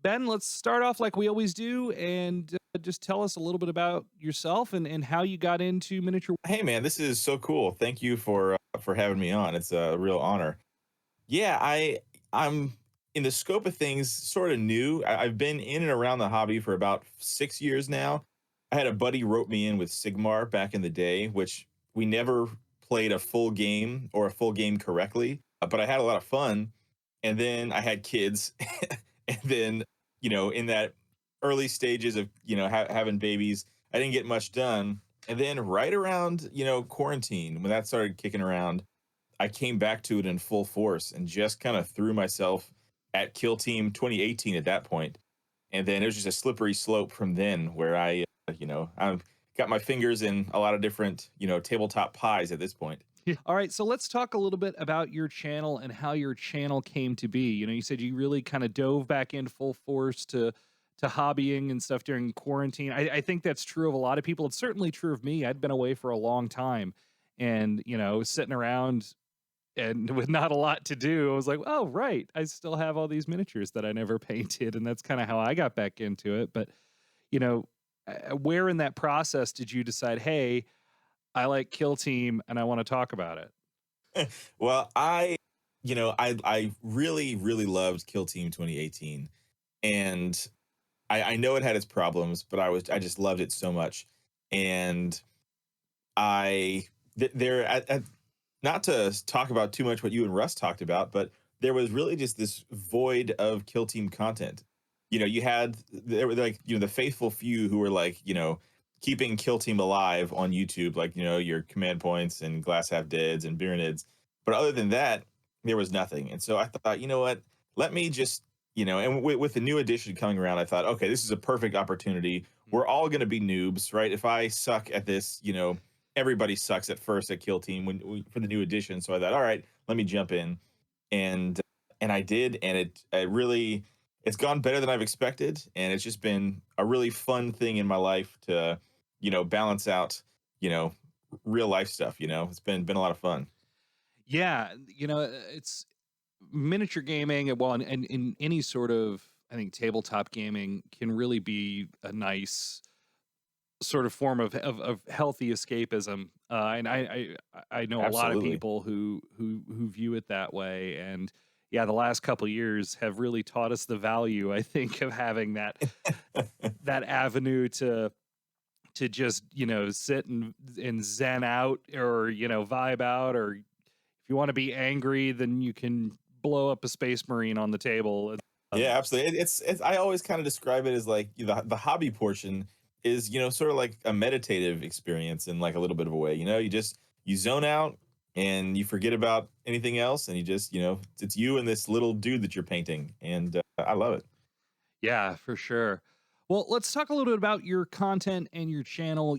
Ben, let's start off like we always do and just tell us a little bit about yourself and how you got into miniature. Hey man, this is so cool. Thank you for having me on. It's a real honor. Yeah, I'm in the scope of things sort of new. I've been in and around the hobby for about 6 years now. I had a buddy wrote me in with Sigmar back in the day, which we never played a full game or a full game correctly, but I had a lot of fun. And then I had kids, and then in that early stages of having babies, I didn't get much done. And then right around quarantine, when that started kicking around, I came back to it in full force and just kind of threw myself at Kill Team 2018 at that point. And then it was just a slippery slope from then where I've got my fingers in a lot of different, tabletop pies at this point. All right, so let's talk a little bit about your channel and how your channel came to be. You said you really kind of dove back in full force to hobbying and stuff during quarantine. I think that's true of a lot of people. It's certainly true of me. I'd been away for a long time and, sitting around and with not a lot to do. I was like, oh, right. I still have all these miniatures that I never painted. And that's kind of how I got back into it. But, where in that process did you decide, hey, I like Kill Team and I want to talk about it? Well, I really, really loved Kill Team 2018. And I know it had its problems, but I just loved it so much. And I there not to talk about too much what you and Russ talked about, but there was really just this void of Kill Team content. There were like, the faithful few who were like, keeping Kill Team alive on YouTube, like, your Command Points and Glass Half Deads and Byranids. But other than that, there was nothing. And so I thought, you know what? Let me just, and with the new edition coming around, I thought, okay, this is a perfect opportunity. We're all going to be noobs, right? If I suck at this, everybody sucks at first at Kill Team for the new edition. So I thought, all right, let me jump in, and I did, and it really it's gone better than I've expected, and it's just been a really fun thing in my life to balance out you know real life stuff. It's been a lot of fun. Yeah, it's miniature gaming, well, and in any sort of, I think, tabletop gaming can really be a nice sort of form of healthy escapism. And I know a lot of Absolutely. people who view it that way. And yeah, the last couple years have really taught us the value, I think, of having that avenue to just sit and zen out, or vibe out, or if you want to be angry, then you can blow up a space marine on the table. Yeah, absolutely. It's I always kind of describe it as like the hobby portion is sort of like a meditative experience in like a little bit of a way. You zone out and you forget about anything else, and you just it's you and this little dude that you're painting, and I love it. Yeah, for sure. Well, let's talk a little bit about your content and your channel.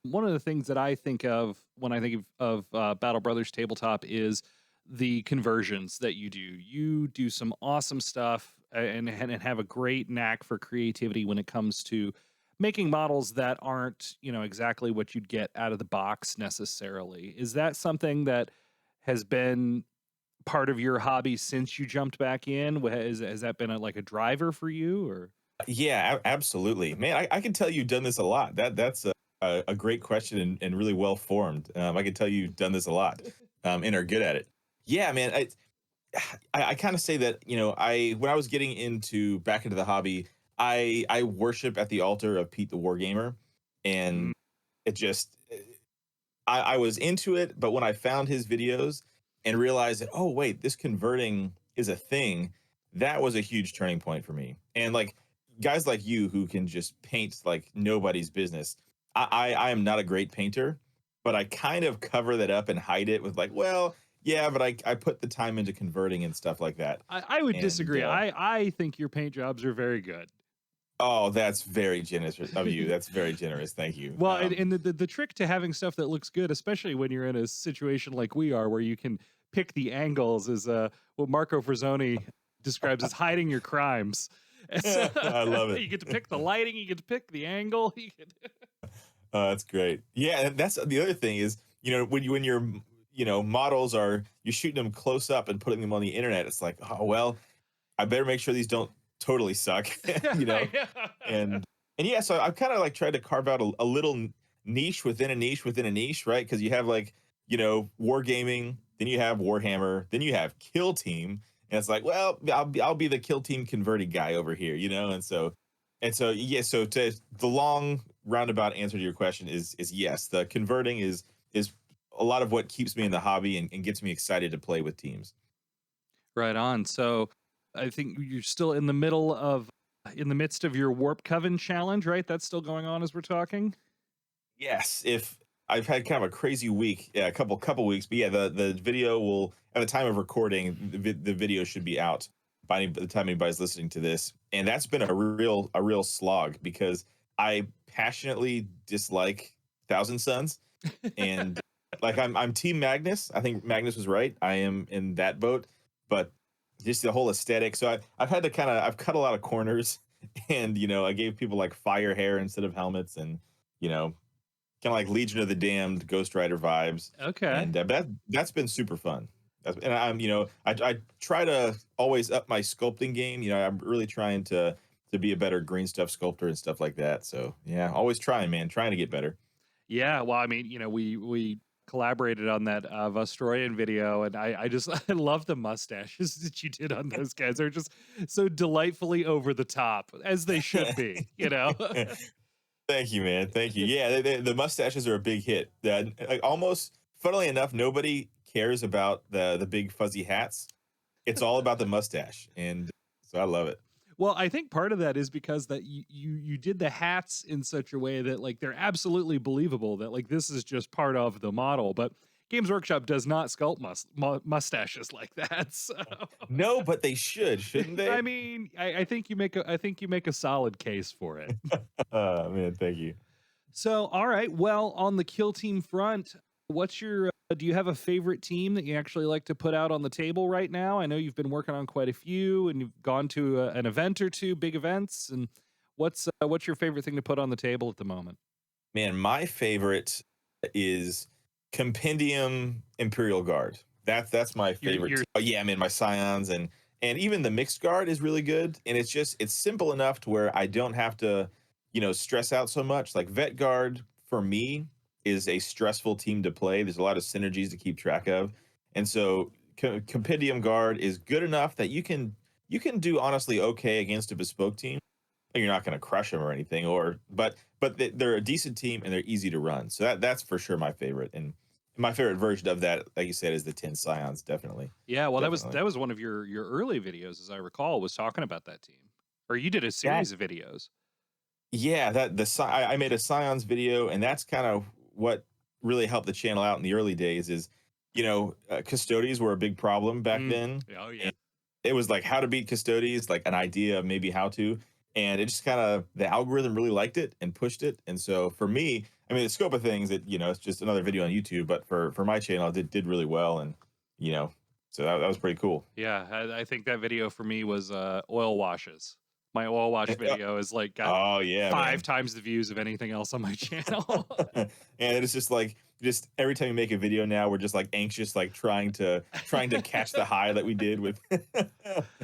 One of the things that I think of when I think of Battle Brothers Tabletop is the conversions that you do. You do some awesome stuff, and have a great knack for creativity when it comes to making models that aren't, exactly what you'd get out of the box necessarily. Is that something that has been part of your hobby since you jumped back in? Has that been like a driver for you, or? Yeah, absolutely, man. I can tell you've done this a lot. That's a great question, and really well formed. I can tell you've done this a lot, and are good at it. Yeah, man. I kind of say that I when I was getting into back into the hobby, I worship at the altar of Pete the Wargamer, Mm. and it just I was into it, but when I found his videos and realized that, oh wait, this converting is a thing, that was a huge turning point for me. And like guys like you who can just paint like nobody's business. I am not a great painter, but I kind of cover that up and hide it with like, well, yeah, but I put the time into converting and stuff like that. I would And disagree. I think your paint jobs are very good. oh, that's very generous of you. That's very generous. Thank you. Well, and the trick to having stuff that looks good, especially when you're in a situation like we are, where you can pick the angles, is what Marco Frazzoni describes as hiding your crimes. So, I love it. you get to pick the lighting, you get to pick the angle. That's great. Yeah, and that's the other thing is, when your models are you're shooting them close up and putting them on the internet, it's like, oh well, I better make sure these don't totally suck, you know, Yeah. and yeah, so I've kind of like tried to carve out a little niche within a niche within a niche, right? Because you have like, wargaming, then you have Warhammer, then you have Kill Team, and it's like, well, I'll be the Kill Team converting guy over here, and so yeah, so to the long roundabout answer to your question is yes, the converting is a lot of what keeps me in the hobby and gets me excited to play with teams. Right on. So I think you're still in the midst of your Warp Coven challenge, right? That's still going on as we're talking. Yes, if I've had kind of a crazy week, yeah, a couple weeks, but yeah, the video will at the time of recording, the video should be out by the time anybody's listening to this, and that's been a real slog because I passionately dislike Thousand Suns, and like I'm Team Magnus. I think Magnus was right. I am in that boat, but just the whole aesthetic. So I've had to I've cut a lot of corners, and I gave people like fire hair instead of helmets, and you know kind of like Legion of the Damned, Ghost Rider vibes, Okay. and that's been super fun. And I try to always up my sculpting game. I'm really trying to be a better green stuff sculptor and stuff like that. So yeah, always trying, man, trying to get better. Yeah, well, I mean, we collaborated on that Vostroyan video, and I just I love the mustaches that you did on those guys. They're just so delightfully over the top, as they should be, you know. Thank you, man. Thank you. Yeah, the mustaches are a big hit. That like almost, funnily enough, nobody cares about the big fuzzy hats. It's all about the mustache, and so I love it. Well, I think part of that is because that you did the hats in such a way that like they're absolutely believable that like this is just part of the model, but Games Workshop does not sculpt mustaches like that. So No, but they should, shouldn't I they? mean, I think you make a solid case for it. Man, thank you. So, all right. Well, on the kill team front, do you have a favorite team that you actually like to put out on the table right now? I know you've been working on quite a few and you've gone to an event or two, big events. And what's your favorite thing to put on the table at the moment? Man, my favorite is Compendium Imperial Guard. That's my favorite. You're Oh yeah, man, my Scions and even the mixed guard is really good. And it's simple enough to where I don't have to, stress out so much. Like Vet Guard for me is a stressful team to play. There's a lot of synergies to keep track of, and so Compendium Guard is good enough that you can do honestly okay against a bespoke team. You're not going to crush them or anything, but they're a decent team and they're easy to run. So that's for sure my favorite. And my favorite version of that, like you said, is the 10 Scions. Definitely, Yeah, well definitely. that was one of your early videos as I recall was talking about that team. Or you did a That series of videos. Yeah, I made a Scions video, and that's kind of what really helped the channel out in the early days. Is custodies were a big problem back Mm. then, Oh yeah. and it was like how to beat custodies, like an idea of maybe how to, and it just kind of the algorithm really liked it and pushed it. And so for me, I mean, the scope of things, it's just another video on YouTube, but for my channel, it did really well, and you know, so that was pretty cool. Yeah, I think that video for me was oil washes. My oil wash video is like got Oh yeah, five man. times the views of anything else on my channel. And it's just like just every time you make a video now, we're just like anxious, like trying to catch the high that we did with.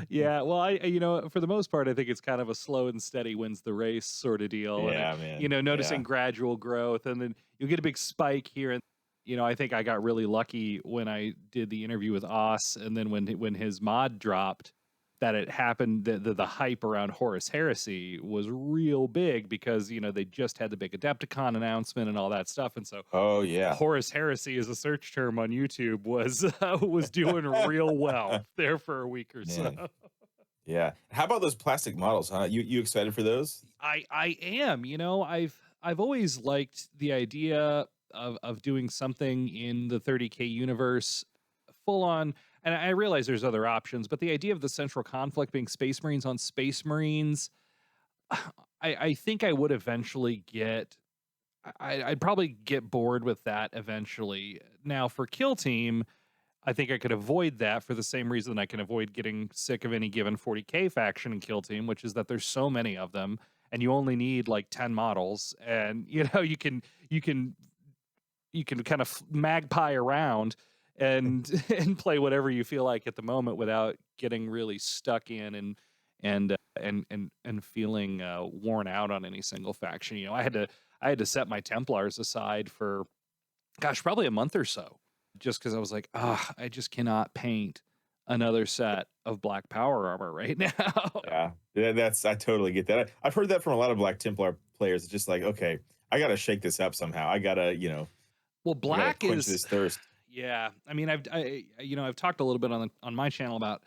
Yeah, well, for the most part, I think it's kind of a slow and steady wins the race sort of deal, and Yeah, man. noticing Yeah. gradual growth, and then you'll get a big spike here, and I think I got really lucky when I did the interview with Oss, and then when his mod dropped, that it happened the hype around Horus Heresy was real big because they just had the big Adepticon announcement and all that stuff, and so Oh yeah. Horus Heresy as a search term on YouTube was was doing real well there for a week or so. Man. Yeah. How about those plastic models, huh? You excited for those? I am, I've always liked the idea of doing something in the 30K universe full on, and I realize there's other options, but the idea of the central conflict being Space Marines on Space Marines, I think I would eventually I'd probably get bored with that eventually. Now for Kill Team, I think I could avoid that for the same reason I can avoid getting sick of any given 40K faction in Kill Team, which is that there's so many of them and you only need like 10 models, and you can kind of magpie around and and play whatever you feel like at the moment without getting really stuck in and feeling worn out on any single faction. I had to set my Templars aside for, gosh, probably a month or so, just because I was like, ah, I just cannot paint another set of black power armor right now. Yeah, that's I totally get that. I've heard that from a lot of Black Templar players. It's just like, okay, I got to shake this up somehow. I gotta, Well, I gotta black quench is, this thirst. yeah. I mean, I've talked a little bit on my channel about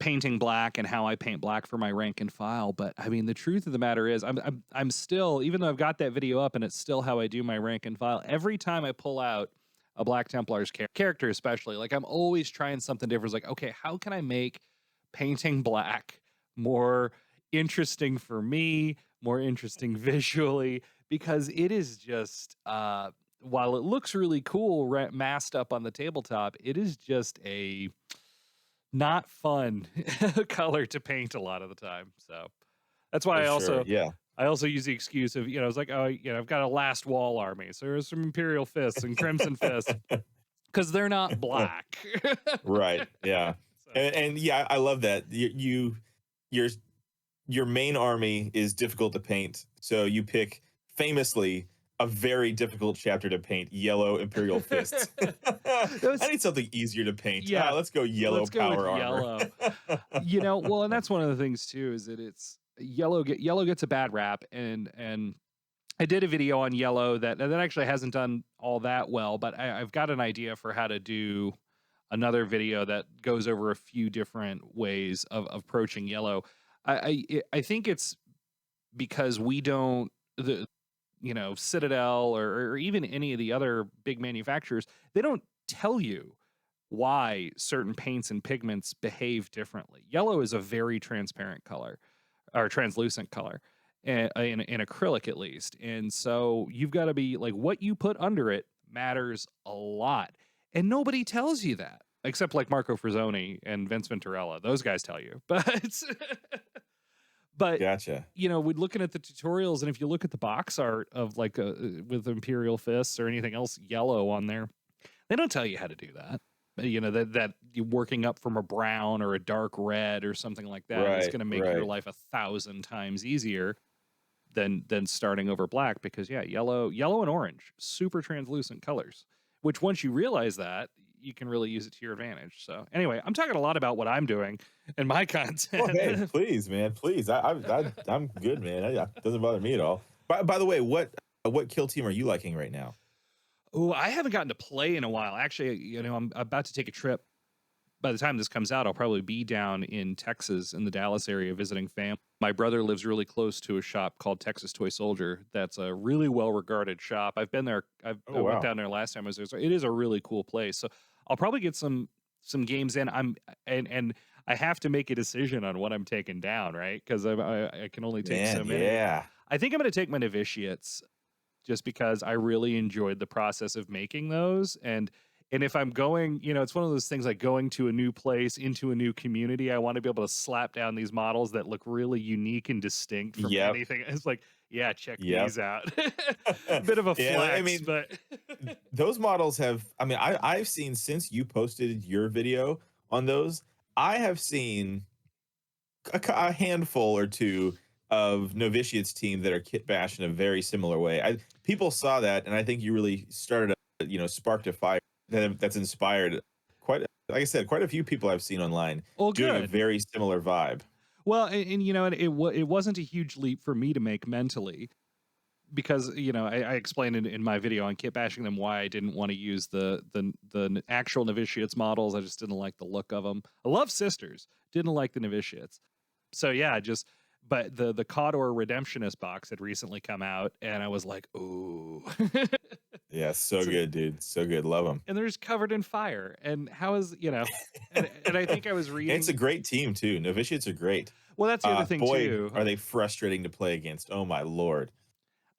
painting black and how I paint black for my rank and file. But I mean, the truth of the matter is, I'm still, even though I've got that video up and it's still how I do my rank and file. Every time I pull out a Black Templar's character, especially, like I'm always trying something different. It's like, okay, how can I make painting black more interesting for me, more interesting visually? Because it is just, while it looks really cool masked up on the tabletop, it is just a not fun color to paint a lot of the time. So that's why For I sure. also Yeah. I also use the excuse of, I was like, oh, I've got a last wall army. So there's some Imperial Fists and Crimson Fists because they're not black. Right. Yeah. So, And yeah, I love that. Your your main army is difficult to paint, so you pick famously a very difficult chapter to paint: yellow Imperial Fists. I those, need something easier to paint. yeah, Let's go yellow let's go with power armor. yellow. Well, and that's one of the things too, is that it's yellow gets a bad rap, and I did a video on yellow that actually hasn't done all that well, but I've got an idea for how to do another video that goes over a few different ways of approaching yellow. I think it's because we don't, the Citadel or even any of the other big manufacturers, they don't tell you why certain paints and pigments behave differently. Yellow is a very transparent color, or translucent color, in acrylic at least. And so you've got to be like, what you put under it matters a lot. And nobody tells you that, except like Marco Frazzoni and Vince Venturella. Those guys tell you. But Gotcha. we're looking at the tutorials, and if you look at the box art of like with Imperial Fists or anything else yellow on there, they don't tell you how to do that. That you're working up from a brown or a dark red or something like that is Right. going to make your Right. life 1,000 times easier than starting over black, because yeah, yellow and orange, super translucent colors, which once you realize that, you can really use it to your advantage. So anyway, I'm talking a lot about what I'm doing and my Oh, hey, content. please, man, please. I'm good, man. It doesn't bother me at all. By the way, what kill team are you liking right now? Oh, I haven't gotten to play in a while. Actually, I'm about to take a trip. By the time this comes out, I'll probably be down in Texas in the Dallas area visiting fam. My brother lives really close to a shop called Texas Toy Soldier. That's a really well-regarded shop. I've been there. Oh I went wow. down there last time I was there. So it is a really cool place. So I'll probably get some games in. And I have to make a decision on what I'm taking down, right? Because I can only take so Man, many. yeah. I think I'm going to take my novitiates, just because I really enjoyed the process of making those. And if I'm going, it's one of those things like going to a new place, into a new community, I want to be able to slap down these models that look really unique and distinct from Yep. anything. It's like, yeah, check Yep. these out. Bit of a Yeah, I flex, mean, but those models have, I mean, I've seen, since you posted your video on those, I have seen a handful or two of Novitiate's team that are kit bashed in a very similar way. People saw that, and I think you really started a, sparked a fire that's inspired like I said, quite a few people I've seen online well, doing a good. very similar vibe. Well, and it wasn't a huge leap for me to make mentally, because I explained in my video on kit bashing them why I didn't want to use the actual novitiates models. I just didn't like the look of them. I love sisters, didn't like the novitiates. So yeah, but the Cawdor Redemptionist box had recently come out, and I was like, ooh. Yeah, so So, good, dude. So good. Love them. and they're just covered in fire. And how is, and I think I was It's a reading. great team too. Novitiates are great. Well, that's the other thing Boy, too. are they frustrating to play against. Oh my lord.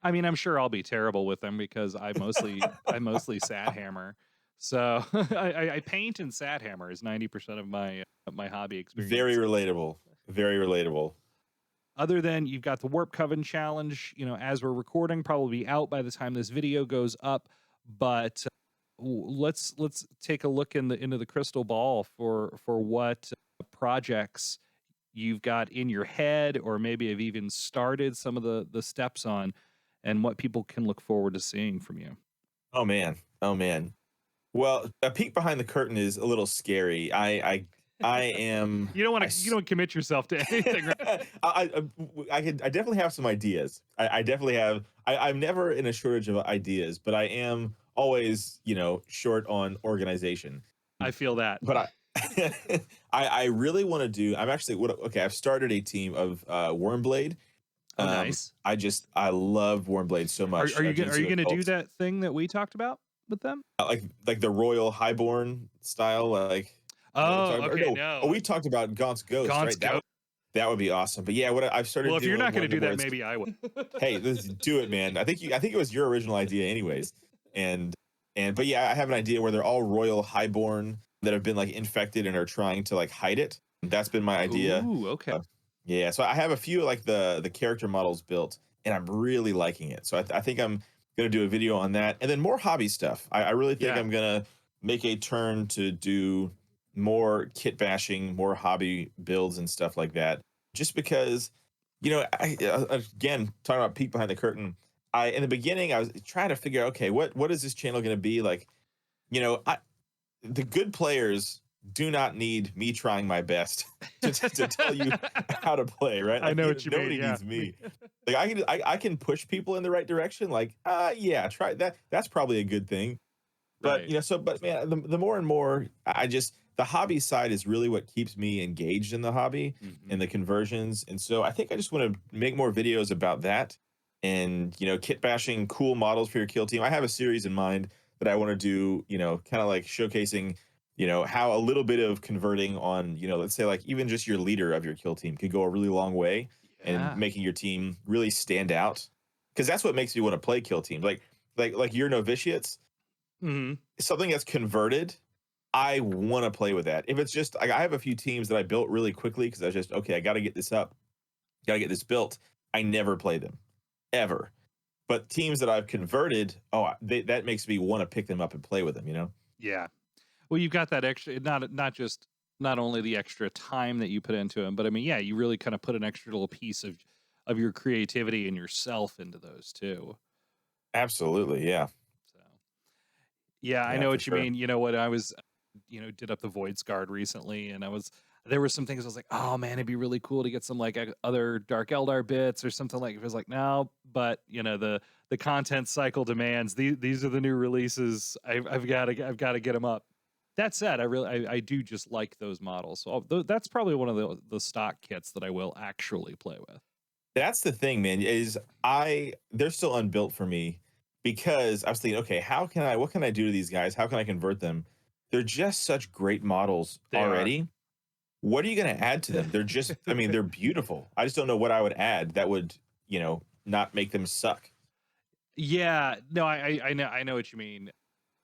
I mean, I'm sure I'll be terrible with them because I mostly sat hammer. So I paint and sat hammer is 90% of my hobby Very experience. relatable. Very relatable. Other than you've got the Warp Coven challenge, as we're recording, probably out by the time this video goes up. But let's take a look into the crystal ball for what projects you've got in your head, or maybe have even started some of the steps on, and what people can look forward to seeing from you? Oh man. Oh man. Well, a peek behind the curtain is a little scary. I am You don't want I to you s- don't commit yourself to anything, right? I definitely have some ideas. I definitely have. I'm never in a shortage of ideas, but I am always, short on organization. I feel that. But I really want to do. I'm actually what? Okay, I've started a team of Wormblade. Oh, nice. I love Wormblade so much. Are Genius you of gonna do Occult. that thing that we talked about with them? Like the Royal Highborn style. Like, is that what we're Oh, talking about? Or okay, no, oh, no. we talked about Gaunt's Ghost, Gaunt's right? Ghost. That would be awesome. But yeah, I've Well, started if you're not doing gonna one do where that, it's maybe I will. hey, let's do it, man. I think it was your original idea, anyways. And but yeah, I have an idea where they're all Royal Highborn that have been like infected and are trying to like hide it. That's been my idea. Ooh, okay. Yeah, so I have a few like the character models built, and I'm really liking it. So I think I'm gonna do a video on that, and then more hobby stuff. I really think Yeah. I'm gonna make a turn to do more kit bashing, more hobby builds and stuff like that. Just because, again talking about peek behind the curtain. I in the beginning I was trying to figure out, okay, what is this channel gonna be like? I the good players do not need me trying my best to tell you how to play, right? I Like know what you mean, nobody yeah. needs me. Like I can push people in the right direction. Like, yeah, try that. That's probably a good thing. But Right. but man, the more and more I just the hobby side is really what keeps me engaged in the hobby and Mhm. the conversions. And so I think I just want to make more videos about that and kit bashing cool models for your kill team. I have a series in mind that I want to do, kind of like showcasing, how a little bit of converting on, let's say like even just your leader of your kill team could go a really long way and Yeah. making your team really stand out. Because that's what makes me want to play kill teams. Like your novitiates, Mhm. something that's converted, I want to play with that. If it's just like I have a few teams that I built really quickly because I was just okay, I got to get this up, got to get this built. I never play them ever. But teams that I've converted, that makes me want to pick them up and play with them. Yeah. Well, you've got that extra, not only the extra time that you put into them, but I mean, yeah, you really kind of put an extra little piece of your creativity and yourself into those too. Absolutely, yeah, So, yeah, I yeah, know for what you sure. mean. You know what I was, did up the Void Guard recently, and there were some things I was like, oh man, it'd be really cool to get some like other Dark Eldar bits or something like. It was like no, but the content cycle demands these are the new releases. I've got to get them up. That said, I do just like those models. So that's probably one of the stock kits that I will actually play with. That's the thing, man. Is they're still unbuilt for me because I was thinking, okay, what can I do to these guys? How can I convert them? They're just such great models They are. already. What are you going to add to them? They're just, I mean, they're beautiful. I just don't know what I would add that would, not make them suck. Yeah, no, I know what you mean.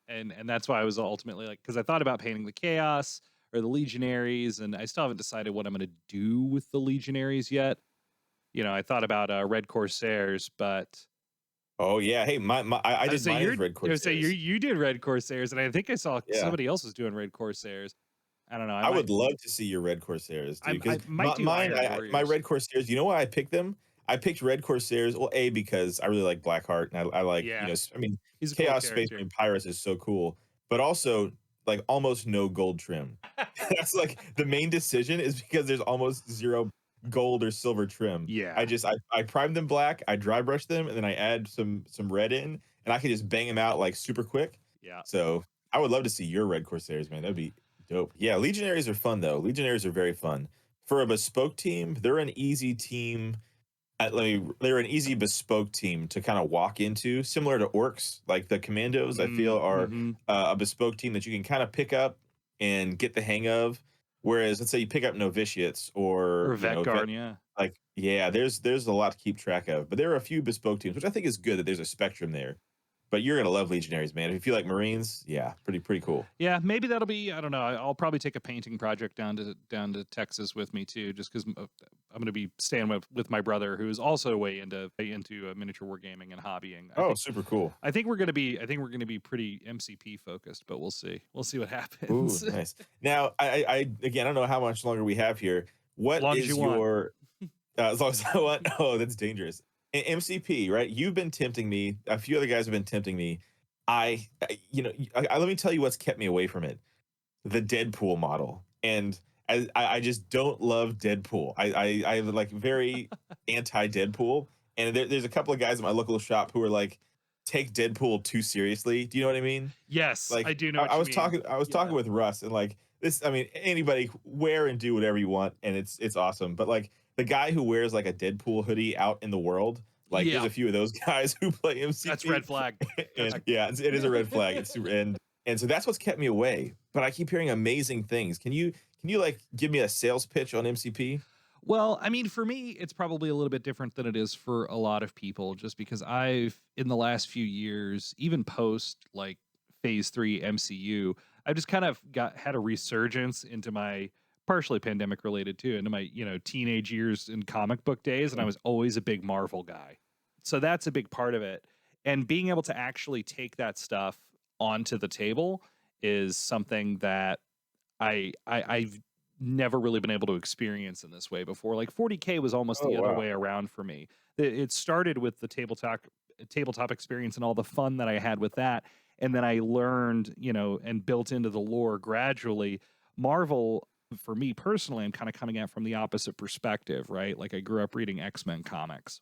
And that's why I was ultimately like, because I thought about painting the chaos or the legionaries, and I still haven't decided what I'm going to do with the legionaries yet. I thought about red corsairs, but Oh yeah. Hey, I I would did say mine as Red I would say Corsairs. you did red corsairs, and I think I saw Yeah. somebody else was doing red corsairs. I don't know. I would love to see your Red Corsairs, dude. I Because might do mine, Iron my Warriors. Red Corsairs. You know why I picked them? I picked Red Corsairs. Well, a because I really like Blackheart, and I like Yeah, I mean, he's a cool Chaos Space character. Marine Pirates is so cool, but also like almost no gold trim. That's like the main decision is because there's almost zero gold or silver trim. Yeah, I prime them black, I dry brush them, and then I add some red in, and I can just bang them out like super quick. yeah. So I would love to see your Red Corsairs, man. That'd be dope. Yeah, Legionaries are fun though. Legionaries are very fun. For a bespoke team, they're an easy team. They're an easy bespoke team to kind of walk into, similar to orcs. Like the commandos, I feel are Mm-hmm. a bespoke team that you can kind of pick up and get the hang of. Whereas, let's say you pick up novitiates or Or Vetguard, yeah. like yeah, there's a lot to keep track of. But there are a few bespoke teams, which I think is good that there's a spectrum there. But you're gonna love Legionaries, man. If you feel like Marines, yeah, pretty cool. Yeah, maybe that'll be. I don't know. I'll probably take a painting project down to Texas with me too, just because I'm going to be staying with my brother, who is also way into miniature wargaming and hobbying. Oh, super cool. I think we're going to be pretty MCP focused, but we'll see. We'll see what Ooh, happens. nice. Now, I again, I don't know how much longer we have here. what Long as you is want. your as long as I want? Oh, that's dangerous. MCP, right? You've been tempting me. A few other guys have been tempting me. Let me tell you what's kept me away from it. The Deadpool model, and I just don't love Deadpool. I'm like very anti Deadpool, and there's a couple of guys at my local shop who are like take Deadpool too seriously. Do you know what I mean? Yes, I Like do know I, what I you was mean. talking I was Yeah. talking with Russ, and like this, I mean, anybody wear and do whatever you want, and it's awesome. But like the guy who wears like a Deadpool hoodie out in the world, like there's Yeah, a few of those guys who play that's red MCP, flag. That's and yeah, it is a red flag. It's super, and so that's what's kept me away. But I keep hearing amazing things. Can you like give me a sales pitch on MCP? Well, I mean, for me, it's probably a little bit different than it is for a lot of people, just because I've, in the last few years, even post like phase three MCU, I've just kind of had a resurgence into my partially pandemic related too, into my, teenage years in comic book days. And I Mm. was always a big Marvel guy. So that's a big part of it. And being able to actually take that stuff onto the table is something that I've never really been able to experience in this way before. Like 40K was almost Oh the other wow. way around for me. It started with the tabletop experience and all the fun that I had with that, and then I learned, and built into the lore gradually. Marvel, for me personally, I'm kind of coming at from the opposite perspective, right? Like I grew up reading X-Men comics,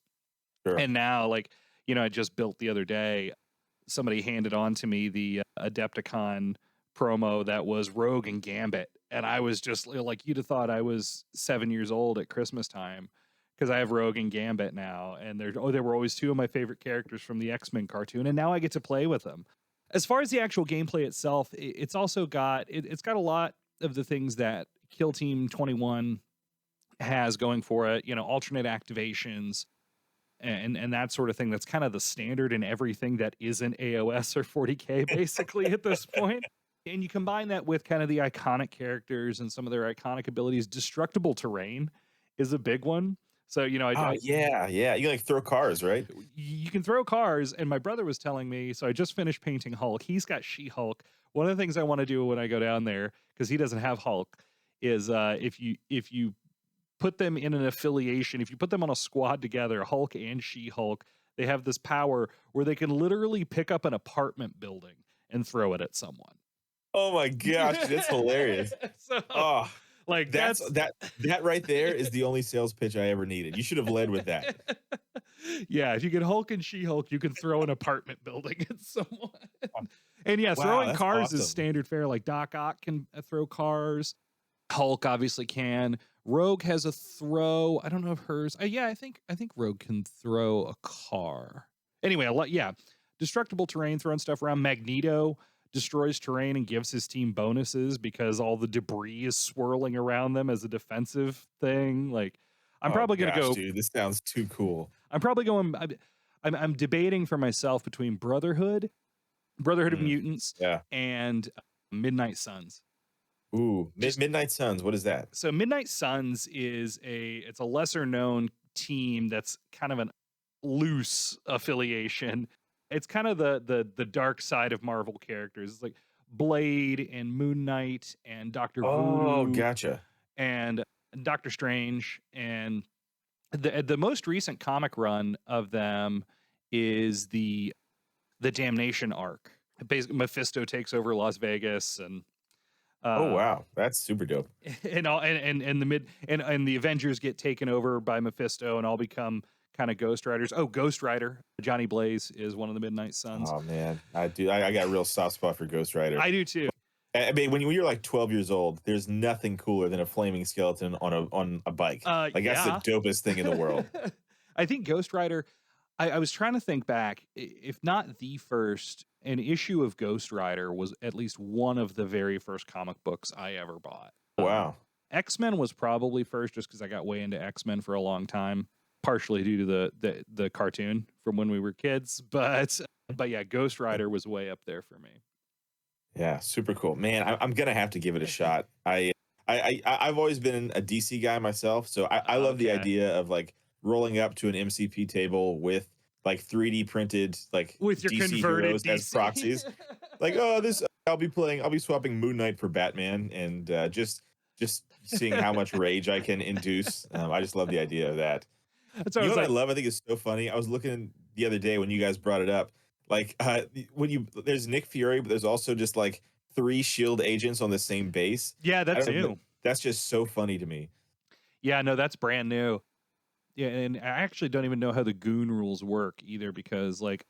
Sure. and now like, I just built the other day, somebody handed on to me the Adepticon promo that was Rogue and Gambit, and I was just like, you'd have thought I was 7 years old at Christmas time because I have Rogue and Gambit now, and they were always two of my favorite characters from the X-Men cartoon, and now I get to play with them. As far as the actual gameplay itself, it's also got it's got a lot of the things that Kill Team 21 has going for it. Alternate activations, and that sort of thing. That's kind of the standard in everything that isn't AOS or 40K basically at this point. And you combine that with kind of the iconic characters and some of their iconic abilities. Destructible terrain is a big one. So, Oh yeah, yeah. You can, like throw cars, right? you can throw cars. And my brother was telling me, so I just finished painting Hulk. He's got She-Hulk. One of the things I want to do when I go down there, because he doesn't have Hulk, is if you put them in an affiliation, if you put them on a squad together, Hulk and She-Hulk, they have this power where they can literally pick up an apartment building and throw it at someone. Oh my gosh, that's hilarious. So, Oh, like that's that's that right there is the only sales pitch I ever needed. You should have led with that. yeah, if you get Hulk and She-Hulk, you can throw an apartment building at someone. And yeah, Wow, throwing that's cars is awesome. standard fare. Like Doc Ock can throw cars. Hulk obviously can. Rogue has a throw. I don't know if hers. Yeah, I think Rogue can throw a car. Anyway, yeah, destructible terrain, throwing stuff around. Magneto destroys terrain and gives his team bonuses because all the debris is swirling around them as a defensive thing. Like, I'm Oh probably gonna gosh, go. dude, this sounds too cool. I'm probably going. I'm debating for myself between Brotherhood of Mm, Mutants, yeah. and Midnight Suns. Ooh, Just Midnight Suns. What is that? so Midnight Suns is it's a lesser known team that's kind of an loose affiliation. It's kind of the dark side of Marvel characters. It's like Blade and Moon Knight and Doctor Oh, Voodoo gotcha. and Doctor Strange, and the most recent comic run of them is the Damnation arc. Basically, Mephisto takes over Las Vegas, and Oh uh wow, that's super dope. and all and the mid and the Avengers get taken over by Mephisto and all become kind of Ghost Riders. Oh, Ghost Rider, Johnny Blaze is one of the Midnight Suns. Oh man, I do. I got a real soft spot for Ghost Rider. I do too. I mean, when you're like 12 years old, there's nothing cooler than a flaming skeleton on a bike. Like that's the Yeah. dopest thing in the world. I think Ghost Rider. I was trying to think back, if not the first, an issue of Ghost Rider was at least one of the very first comic books I ever bought. Wow. X-Men was probably first, just because I got way into X-Men for a long time, partially due to the cartoon from when we were kids. But yeah, Ghost Rider was way up there for me. Yeah, super cool, man. I'm gonna have to give it a shot. I've always been a DC guy myself, so I love the Okay. idea of like rolling up to an MCP table with like 3D printed like With your DC converted heroes as DC. proxies. Like, oh, this I'll be swapping Moon Knight for Batman, and just just seeing how much rage I can induce. I just love the idea of that. That's what I You know was what I like. love? I think is so funny. I was looking the other day when you guys brought it up. Like when you there's Nick Fury, but there's also just like three Shield agents on the same base. Yeah, I that's don't know. new. That's just so funny to me. Yeah, no, that's brand new. Yeah, and I actually don't even know how the goon rules work either, because like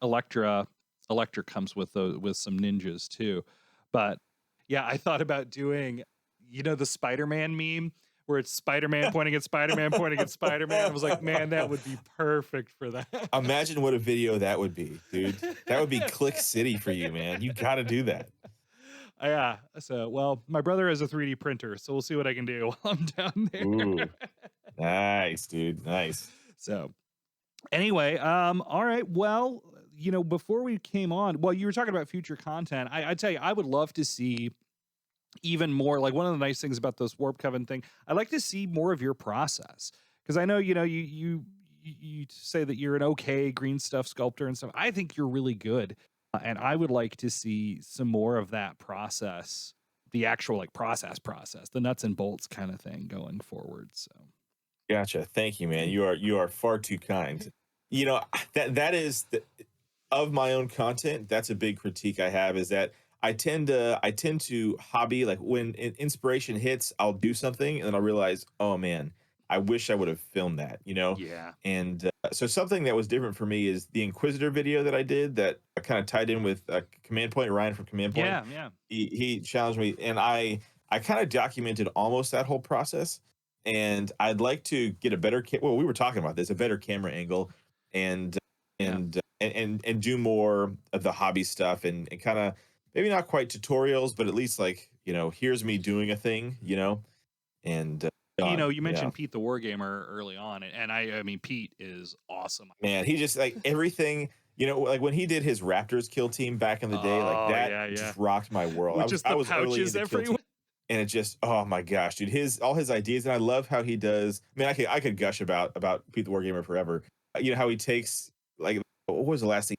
Electra, Electra comes with with some ninjas too. But yeah, I thought about doing, the Spider-Man meme where it's Spider-Man pointing at Spider-Man pointing at Spider-Man. I was like, man, that would be perfect for that. Imagine what a video that would be, dude. That would be Click City for you, man. You got to do that. Yeah. So, well, my brother has a 3D printer, so we'll see what I can do while I'm down there. Ooh, nice, dude. Nice. So, anyway, all right. Well, before we came on, well, you were talking about future content. I tell you, I would love to see even more. Like, one of the nice things about this Warp Coven thing, I like to see more of your process, because I know, you say that you're an okay green stuff sculptor and stuff. I think you're really good, and I would like to see some more of that process, the actual like process, the nuts and bolts kind of thing going forward. So. Gotcha. Thank you, man. You are far too kind. You know, that is of my own content. That's a big critique I have, is that I tend to hobby, like when inspiration hits, I'll do something and then I'll realize, oh man, I wish I would have filmed that, you know? Yeah. And so something that was different for me is the Inquisitor video that I did that kind of tied in with Command Point, Ryan from Command Point. Yeah. Yeah. He challenged me, and I kind of documented almost that whole process. And I'd like to get a better well, we were talking about this, a better camera angle, and Yeah. and do more of the hobby stuff, and kind of maybe not quite tutorials, but at least like, here's me doing a thing, and done. You Yeah. mentioned Pete the Wargamer early on, and I mean, Pete is awesome. Man, he just like everything, like when he did his Raptors kill team back in the day, like Oh that yeah, yeah. just rocked my world. I With was just I the was early pouches into kill team, everywhere. and it just, oh my gosh, dude, his all his ideas, and I love how he does. I mean, I could gush about Pete the Wargamer forever. How he takes, like, what was the last thing?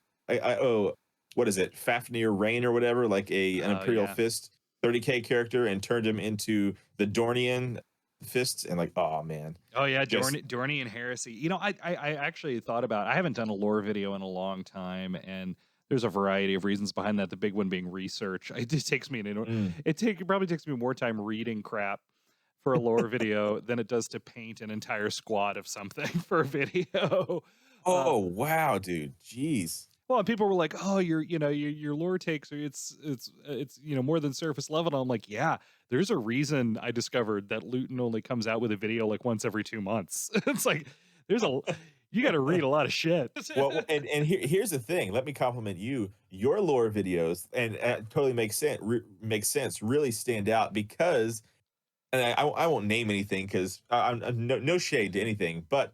What is it, Fafnir Rain or whatever, like an Oh Imperial yeah. Fist 30K character, and turned him into the Dornian fists, and like, oh man, Oh yeah, just Dorney and Heresy. I actually thought about. I haven't done a lore video in a long time, and there's a variety of reasons behind that. The big one being research. It just takes me mm. it probably takes me more time reading crap for a lore video than it does to paint an entire squad of something for a video. Uh, Oh wow, dude, jeez. well, and people were like, "Oh, your lore takes are it's more than surface level." And I'm like, "Yeah, there's a reason I discovered that Luton only comes out with a video like once every 2 months." It's like you got to read a lot of shit. Well, and here's the thing. Let me compliment you. Your lore videos, and totally makes sense. Really stand out because, and I won't name anything because I'm no shade to anything, but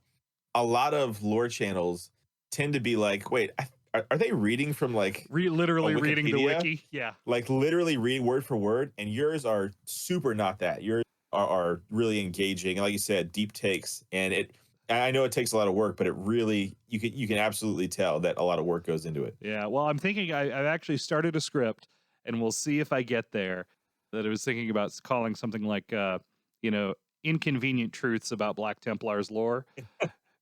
a lot of lore channels tend to be like, wait, are they reading from like a Literally reading the Wikipedia? wiki. Yeah. Like literally reading word for word, and yours are super not that. Yours are really engaging, and like you said, deep takes, and I know it takes a lot of work, but it really, you can absolutely tell that a lot of work goes into it. Yeah. Well, I'm thinking I've actually started a script, and we'll see if I get there. That I was thinking about calling something like, inconvenient truths about Black Templars lore,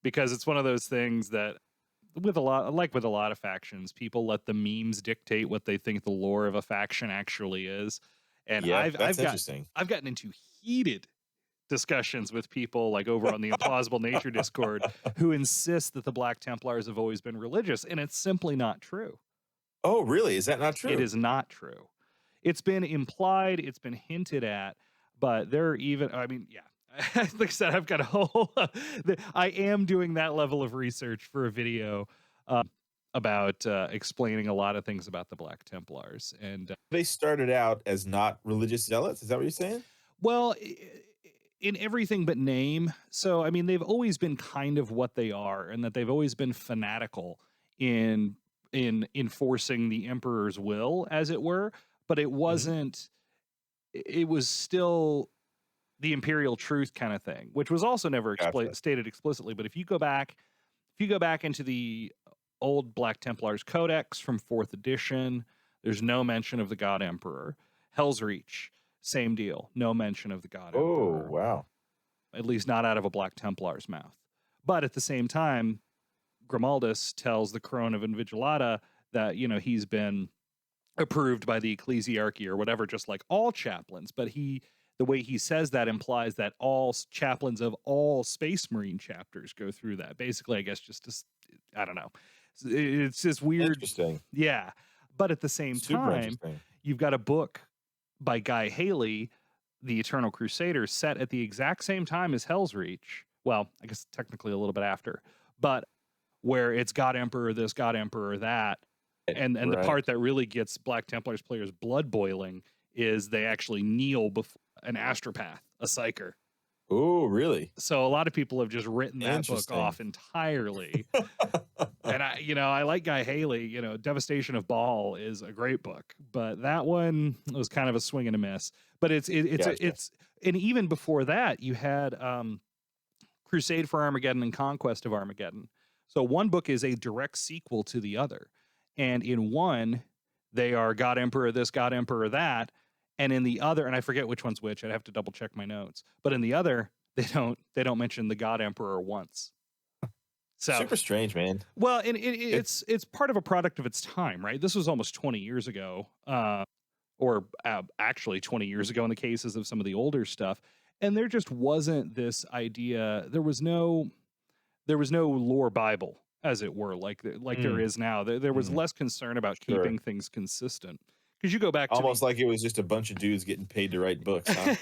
because it's one of those things that with a lot of factions, people let the memes dictate what they think the lore of a faction actually is. And Yep, that's interesting. I've gotten into heated discussions with people like over on the Implausible Nature Discord who insist that the Black Templars have always been religious, and it's simply not true. Oh, really? Is that not It true? is not true. It's been implied, it's been hinted at, but there are even, I mean, yeah. Like I said, I've got a whole, I am doing that level of research for a video about explaining a lot of things about the Black Templars. And They started out as not religious zealots. Is that what you're saying? well, in everything but name. So, I mean, they've always been kind of what they are, and that they've always been fanatical in enforcing the emperor's will, as it were. But it Hmm. wasn't. It was still the imperial truth kind of thing, which was also never Gotcha. stated explicitly. But if you go back into the old Black Templars Codex from 4th edition, there's no mention of the God Emperor. Hell's Reach, same deal. No mention of the God Oh, Emperor, wow. at least not out of a Black Templar's mouth. But at the same time, Grimaldus tells the Crone of Invigilata that, he's been approved by the ecclesiarchy or whatever, just like all chaplains. But the way he says that implies that all chaplains of all Space Marine chapters go through that. Basically, I guess I don't know. It's just weird. Interesting. Yeah. But at the same Super time, interesting. you've got a book by Guy Haley, The Eternal Crusaders, set at the exact same time as Hell's Reach. Well, I guess technically a little bit after, but where it's God Emperor this, God Emperor that. And the Right. part that really gets Black Templars players blood boiling is they actually kneel before an astropath, a psyker. Oh, really? So a lot of people have just written that book Interesting. off entirely. And I like Guy Haley, Devastation of Baal is a great book, but that one was kind of a swing and a miss. But it's and even before that, you had Crusade for Armageddon and Conquest of Armageddon. So one book is a direct sequel to the other. And in one, they are God Emperor this, God Emperor that. And in the other, and I forget which one's which, I'd have to double check my notes. But in the other, they don't mention the God Emperor once. So super strange, man. Well, and it's part of a product of its time, right? This was almost 20 years ago, or actually 20 years ago in the cases of some of the older stuff. And there just wasn't this idea. There was no lore Bible, as it were, like there is now. There was less concern about keeping things consistent. Because you go back to almost like it was just a bunch of dudes getting paid to write books, huh?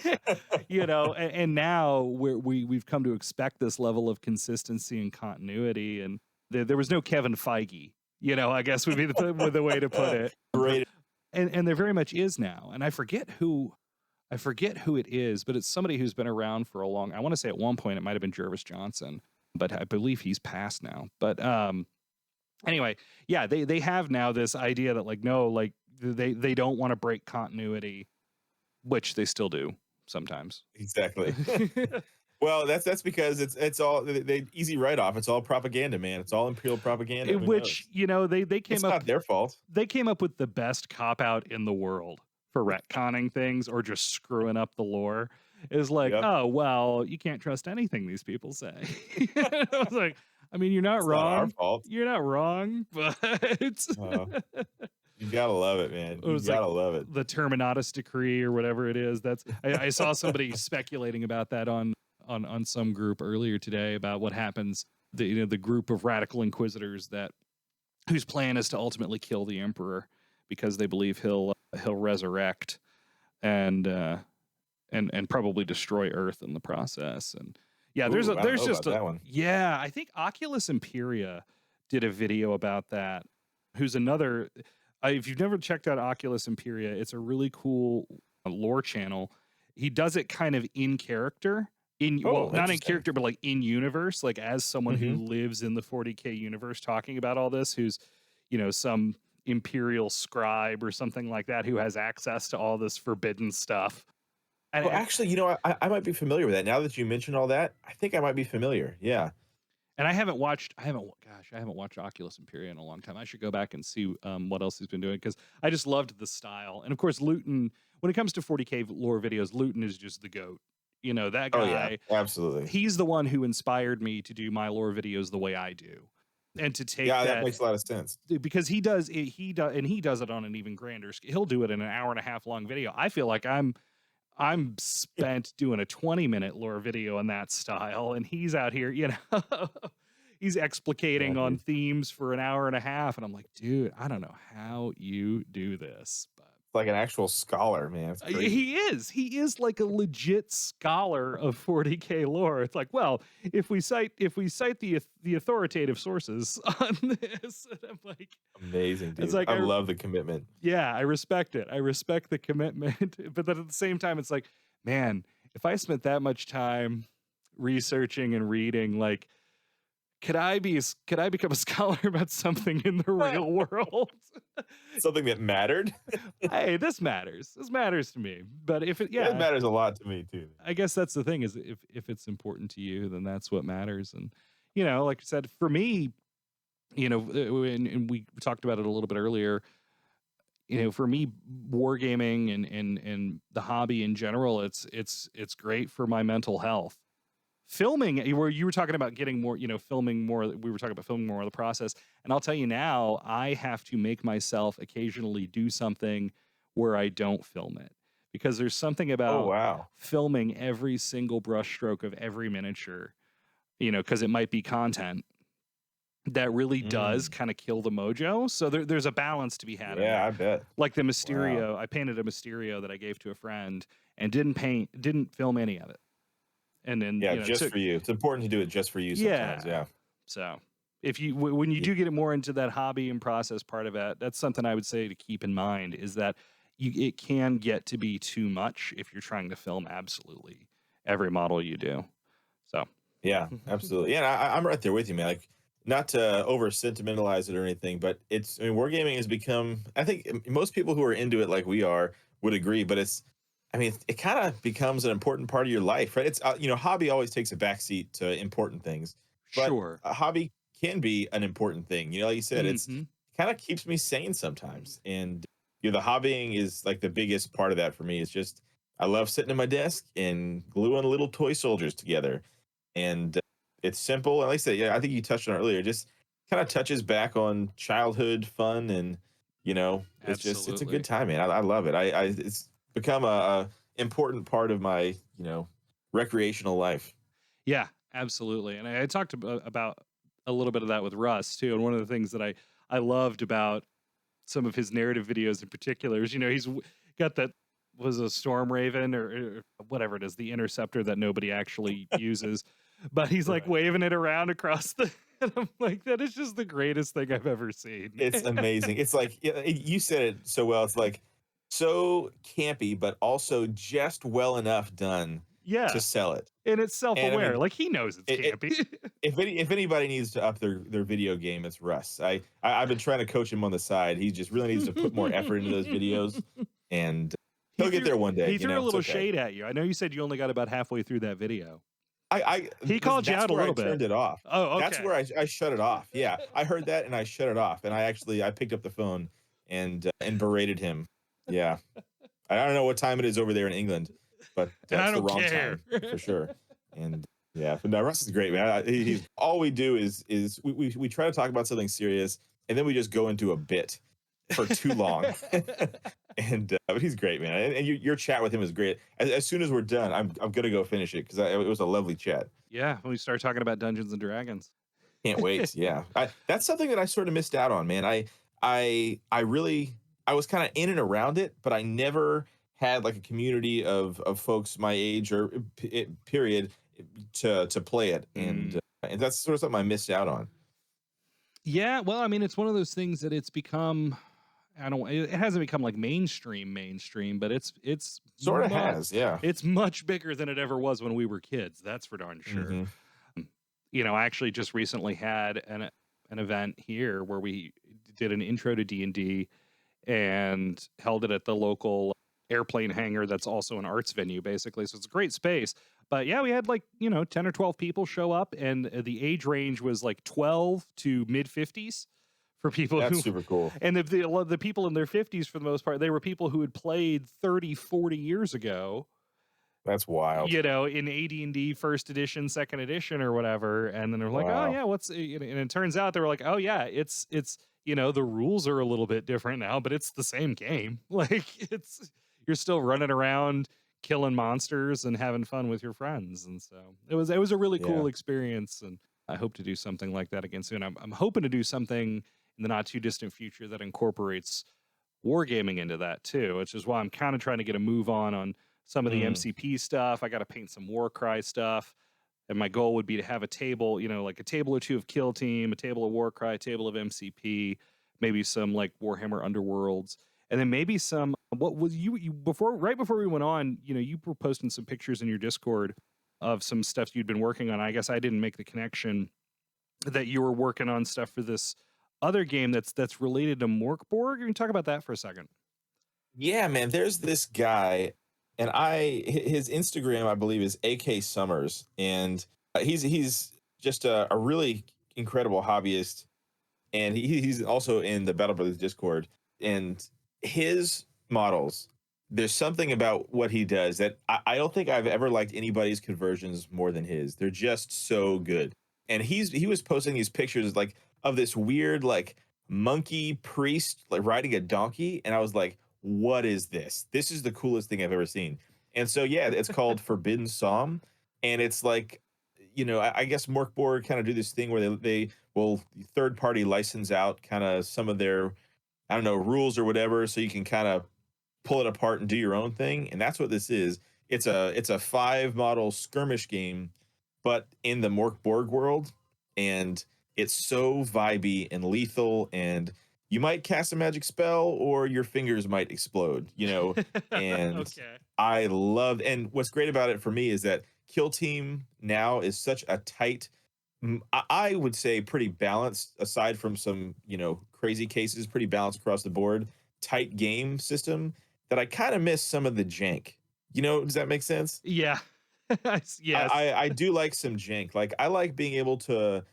and now we've come to expect this level of consistency and continuity. And there was no Kevin Feige, I guess would be the way to put it. Great. And there very much is now. And I forget who it is, but it's somebody who's been around for a long. I want to say at one point it might have been Jervis Johnson, but I believe he's passed now. But anyway, yeah, they have now this idea that they don't want to break continuity, which they still do sometimes. Exactly. Well, that's because it's all they easy write off. It's all propaganda, man. It's all imperial propaganda. Which they came it's up. Not their fault. They came up with the best cop out in the world for retconning things or just screwing up the lore. Is like, oh well, you can't trust anything these people say. I was like, I mean, you're not wrong. Not our fault. You're not wrong, but you gotta love it, man. You gotta love it. The Terminatus Decree or whatever it is. I saw somebody speculating about that on some group earlier today about what happens. The group of radical inquisitors whose plan is to ultimately kill the emperor because they believe he'll resurrect and probably destroy Earth in the process. And yeah, there's just that one. Yeah, I think Oculus Imperia did a video about that. Who's another. If you've never checked out Oculus Imperia, it's a really cool lore channel. He does it kind of in character, not in character, but like in universe, like as someone who lives in the 40K universe, talking about all this. Who's, some imperial scribe or something like that, who has access to all this forbidden stuff. And actually, I might be familiar with that. Now that you mentioned all that, I think I might be familiar. Yeah. And I haven't watched Oculus Imperia in a long time. I should go back and see what else he's been doing, because I just loved the style. And of course, Luton, when it comes to 40K lore videos, Luton is just the GOAT. That guy. Oh, yeah, absolutely. He's the one who inspired me to do my lore videos the way I do. And to take that makes a lot of sense. Because he does it on an even grander scale. He'll do it in an hour and a half long video. I feel like I'm spent doing a 20-minute lore video in that style, and he's out here, he's explicating on themes for an hour and a half, and I'm like, dude, I don't know how you do this, but like an actual scholar, man. He is like a legit scholar of 40K lore. It's like, well, if we cite the authoritative sources on this, and I'm like, amazing, dude. It's like, I love the commitment. Yeah, I respect it. I respect the commitment, but then at the same time, it's like, man, if I spent that much time researching and reading, like, could I become a scholar about something in the real world? Something that mattered? Hey, this matters. This matters to me. But if it matters a lot to me too. I guess that's the thing, is if it's important to you, then that's what matters. And like I said, for me, and we talked about it a little bit earlier, for me, wargaming and the hobby in general, it's great for my mental health. Filming, where you were talking about getting more, filming more. We were talking about filming more of the process, and I'll tell you now, I have to make myself occasionally do something where I don't film it, because there's something Oh, about wow. filming every single brushstroke of every miniature, because it might be content that really does Mm, kind of kill the mojo. So there's a balance to be had in yeah, there. I bet. Like the Wow. Mysterio, I painted a Mysterio that I gave to a friend and didn't film any of it. And then, Yeah, it just took, for you. It's important to do it just for you sometimes. yeah. Yeah. So if you, when you Ye do get it more into that hobby and process part of it, that's something I would say to keep in mind, is that it can get to be too much if you're trying to film absolutely every model you do. So, Yeah, absolutely. Yeah, and I'm right there with you, man. Like, not to over sentimentalize it or anything, but I mean, wargaming has become, I think most people who are into it like we are would agree, but I mean, it kind of becomes an important part of your life, right? Hobby always takes a backseat to important things, but sure. a hobby can be an important thing. Like you said, Hmm. kind of keeps me sane sometimes. And, the hobbying is like the biggest part of that for me. It's just, I love sitting at my desk and gluing little toy soldiers together, and it's simple. And like I said, yeah, I think you touched on it earlier. Just kind of touches back on childhood fun, and it's a good Absolutely. time, man. I love it. It's become a important part of my recreational life. Yeah, absolutely. And I talked about a little bit of that with Russ too. And one of the things that I loved about some of his narrative videos in particular is, got that, was a Storm Raven, or whatever it is, the interceptor that nobody actually uses, but he's like Right. waving it around across the. And I'm like, that is just the greatest thing I've ever seen. It's amazing. It's like, yeah, you said it so well. It's like so campy, but also just well enough done to Yeah, sell it. and it's And I self-aware. mean, Like he knows it's it, campy. if anybody needs to up their video game, it's Russ. I've been trying to coach him on the side. He just really needs to put more effort into those videos, and he he'll get threw there one day. he threw a It's little okay. shade at you. I know you said you only got about halfway through that video. He called you That's out a where I little bit. turned it off. Oh, That's okay. where I shut it off. Yeah, I heard that and I shut it off. And I picked up the phone and berated him. Yeah, I don't know what time it is over there in England, but And I it's the don't wrong care. time for sure. And yeah, but no, Russ is great, man. He's all we do is we try to talk about something serious, and then we just go into a bit for too long. And but he's great, man. And your chat with him is great. As soon as we're done, I'm gonna go finish it because it was a lovely chat. Yeah, when we start talking about Dungeons and Dragons. Can't wait. Yeah, that's something that I sort of missed out on, man. I really I was kind of in and around it, but I never had like a community of folks my age or period to play it, Mm. and that's sort of something I missed out on. Yeah, well, I mean, it's one of those things that it's become. I don't. It hasn't become like mainstream, but Sort of has, yeah. it's much bigger than it ever was when we were kids. That's for darn sure. Hmm. I actually just recently had an event here where we did an intro to D&D and held it at the local airplane hangar that's also an arts venue, basically. So it's a great space. But yeah, we had like, 10 or 12 people show up, and the age range was like 12 to mid 50s for people That's who, super cool. and the people in their 50s, for the most part, they were people who had played 30, 40 years ago, That's wild. in AD&D first edition, second edition, or whatever. And then they're like, oh Wow. yeah, and it turns out they were like, oh yeah, it's the rules are a little bit different now, but it's the same game. Like, you're still running around killing monsters and having fun with your friends. And so it was a really Yeah. cool experience, and I hope to do something like that again soon. I'm hoping to do something in the not too distant future that incorporates wargaming into that too, which is why I'm kind of trying to get a move on some of the Mm. MCP stuff. I got to paint some Warcry stuff. And my goal would be to have a table, like a table or two of Kill Team, a table of Warcry, a table of MCP, maybe some like Warhammer Underworlds, and then maybe some. What was you before? Right before we went on, you were posting some pictures in your Discord of some stuff you'd been working on. I guess I didn't make the connection that you were working on stuff for this other game that's related to Morkborg. Can you talk about that for a second? Yeah, man. There's this guy, and his Instagram, I believe, is AK Summers, and he's just a really incredible hobbyist, and he's also in the Battle Brothers Discord, and his models, there's something about what he does that I don't think I've ever liked anybody's conversions more than his. They're just so good. And he was posting these pictures like of this weird like monkey priest like riding a donkey, and I was like, what is this? This is the coolest thing I've ever seen. And so yeah, it's called Forbidden Psalm, and it's like, I guess Morkborg kind of do this thing where they will third party license out kind of some of their, I don't know, rules or whatever, so you can kind of pull it apart and do your own thing. And that's what this is. It's a 5 model skirmish game, but in the Mork Borg world, and it's so vibey and lethal, and you might cast a magic spell or your fingers might explode. And Okay. I love, and what's great about it for me is that Kill Team now is such a tight, I would say pretty balanced, aside from some, crazy cases, pretty balanced across the board, tight game system that I kind of miss some of the jank. Does that make sense? Yeah. I, Yes. I do like some jank. Like I like being able to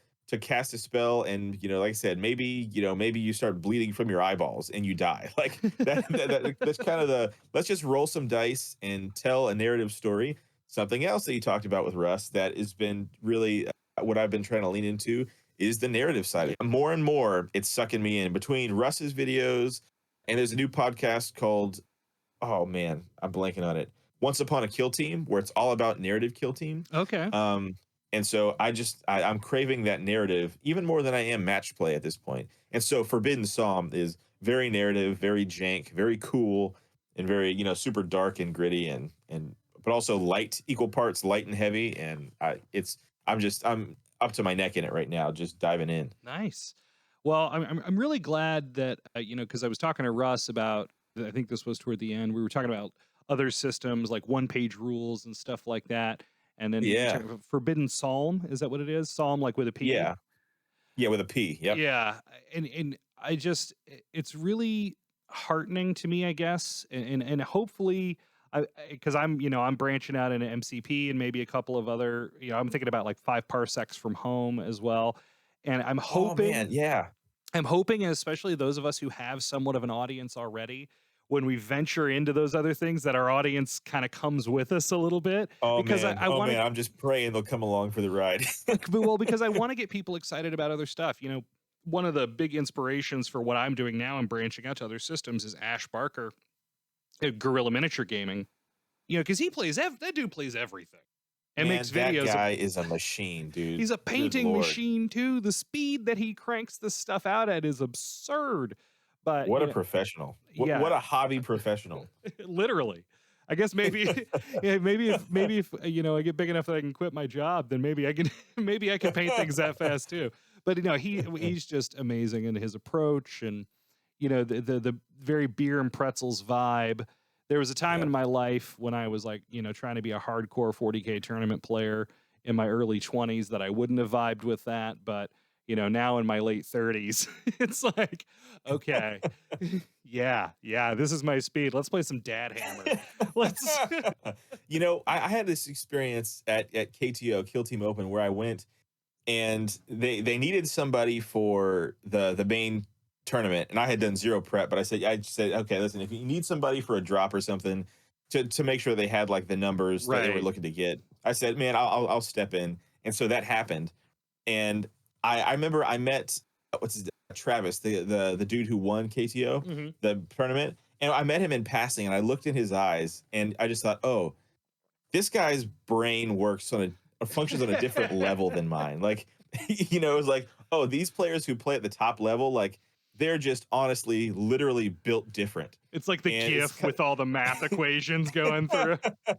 cast a spell and like I said, maybe you start bleeding from your eyeballs and you die. Like that's kind of the, let's just roll some dice and tell a narrative story. Something else that you talked about with Russ that has been really what I've been trying to lean into is the narrative side. Yeah. More and more, it's sucking me in between Russ's videos, and there's a new podcast called, oh man, I'm blanking on it. Once Upon a Kill Team, where it's all about narrative kill team. Okay. Um, and so I'm craving that narrative even more than I am match play at this point. And so Forbidden Psalm is very narrative, very jank, very cool, and very, super dark and gritty and but also light, equal parts light and heavy. And I'm up to my neck in it right now, just diving in. Nice. Well, I'm really glad that because I was talking to Russ about, I think this was toward the end. We were talking about other systems like one page rules and stuff like that, and then you Yeah. talk about Forbidden Psalm. Is that what it is? Psalm like with a P? Yeah. Yeah, with a P. Yep. Yeah, and I just it's really heartening to me, I guess, and hopefully I because I'm branching out into MCP and maybe a couple of other, I'm thinking about like 5 parsecs from home as well, and Oh man, yeah. I'm hoping, especially those of us who have somewhat of an audience already, when we venture into those other things, that our audience kind of comes with us a little bit, Oh because man. I Oh want to, man, I'm just praying they'll come along for the ride. well, because I want to get people excited about other stuff. One of the big inspirations for what I'm doing now and branching out to other systems is Ash Barker at Gorilla Miniature Gaming. Because that dude plays everything and Man, makes that videos. guy is a machine, dude. He's a Good painting lord. machine too. The speed that he cranks this stuff out at is absurd. But What a professional. What yeah, a hobby professional. literally. I guess maybe, yeah, maybe if I get big enough that I can quit my job, then maybe I can maybe I can paint things that fast too. But he's just amazing in his approach, and the very beer and pretzels vibe. There was a time Yep. in my life when I was like, trying to be a hardcore 40K tournament player in my early 20s, that I wouldn't have vibed with that. But, now in my late 30s, it's like, okay, yeah, this is my speed. Let's play some Dad Hammer. Let's, I had this experience at KTO, Kill Team Open, where I went and they needed somebody for the main tournament, and I had done zero prep, but I said, okay, listen, if you need somebody for a drop or something to make sure they had like the numbers that they were right. looking to get, I said, man, I'll step in. And so that happened. And I remember I met, what's his Travis, the dude who won KTO, Hmm. the tournament, and I met him in passing, and I looked in his eyes, and I just thought, oh, this guy's brain works on a functions on a different level than mine. Like, it was like, oh, these players who play at the top level, like they're just honestly, literally built different. It's like the And it's GIF kind with all the math equations going through. of,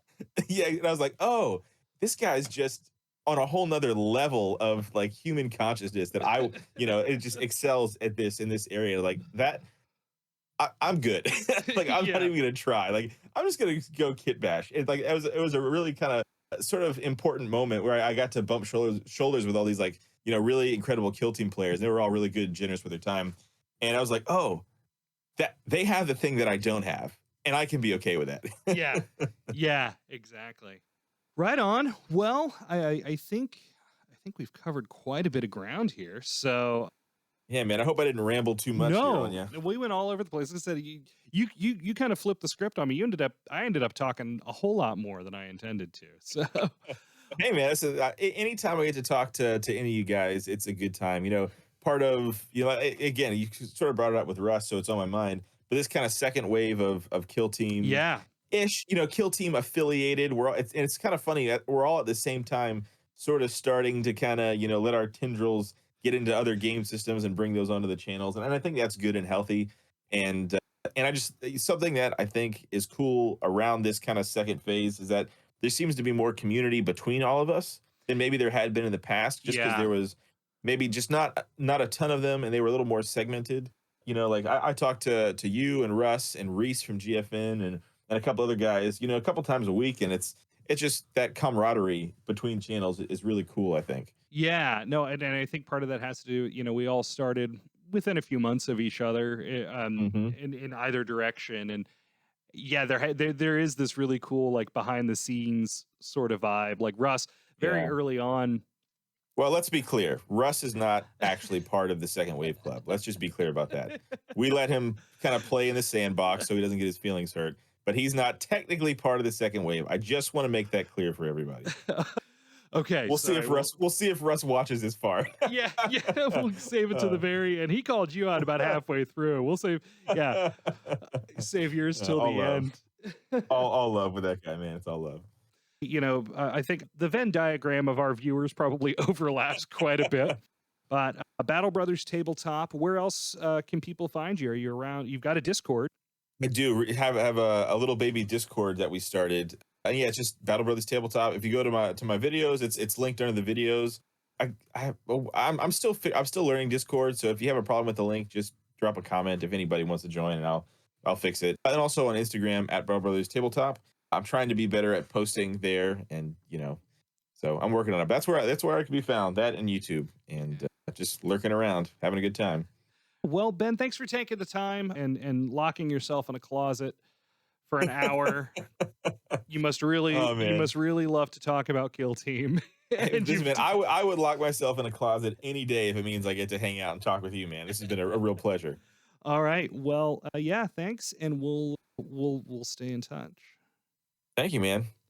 yeah. And I was like, oh, this guy's just on a whole nother level of like human consciousness that it just excels at this in this area. Like that, I'm good. Like I'm not Yeah. even gonna try. Like I'm just gonna go kit bash. It was a really kind of sort of important moment where I got to bump shoulders with all these like really incredible kill team players. They were all really good, and generous with their time, and I was like, oh, that they have the thing that I don't have, and I can be okay with that. Yeah. Yeah, exactly. Right on. Well, I think we've covered quite a bit of ground here. So Yeah, man. I hope I didn't ramble too much here on No, you. we went all over the place. Like I said, you kind of flipped the script on me. I ended up talking a whole lot more than I intended to. So Hey, man. Anytime I get to talk to any of you guys, it's a good time. Part of again, you sort of brought it up with Russ, so it's on my mind. But this kind of second wave of Kill Team yeah, ish, Kill Team affiliated. It's kind of funny that we're all at the same time sort of starting to kind of let our tendrils get into other game systems and bring those onto the channels, and I think that's good and healthy. And I just something that I think is cool around this kind of second phase is that there seems to be more community between all of us than maybe there had been in the past, just because yeah. there was maybe just not a ton of them and they were a little more segmented. Like I talked to you and Russ and Reese from GFN and a couple other guys, a couple times a week, and it's just that camaraderie between channels is really cool, I think. Yeah, no, and I think part of that has to do, we all started within a few months of each other, Hmm. in either direction, and yeah, there is this really cool like behind the scenes sort of vibe. Like Russ, very Yeah. early on. Well, let's be clear. Russ is not actually part of the Second Wave Club. Let's just be clear about that. We let him kind of play in the sandbox so he doesn't get his feelings hurt, but he's not technically part of the second wave. I just want to make that clear for everybody. Okay, We'll see sorry. if Well, Russ watches this far. yeah, yeah, we'll save it to the Uh, very end. He called you out about halfway through. We'll save, yeah, save yours till all the love. end. All love with that guy, man. It's all love. I think the Venn diagram of our viewers probably overlaps quite a bit. But Battle Brothers Tabletop, where else can people find you? Are you around? You've got a Discord. I do have a little baby Discord that we started. Yeah, it's just Battle Brothers Tabletop. If you go to my videos, it's linked under the videos. I'm still learning Discord, so if you have a problem with the link, just drop a comment if anybody wants to join, and I'll fix it. And also on Instagram at Battle Brothers Tabletop. I'm trying to be better at posting there, and so I'm working on it. That's where I can be found. That and YouTube, and just lurking around, having a good time. Well, Ben, thanks for taking the time and locking yourself in a closet for an hour. Oh You man. must really love to talk about Kill Team. Hey, and listen, man, I would lock myself in a closet any day if it means I get to hang out and talk with you, man. This has been a real pleasure. all right. Well, yeah, thanks, and we'll stay in touch. Thank you, man.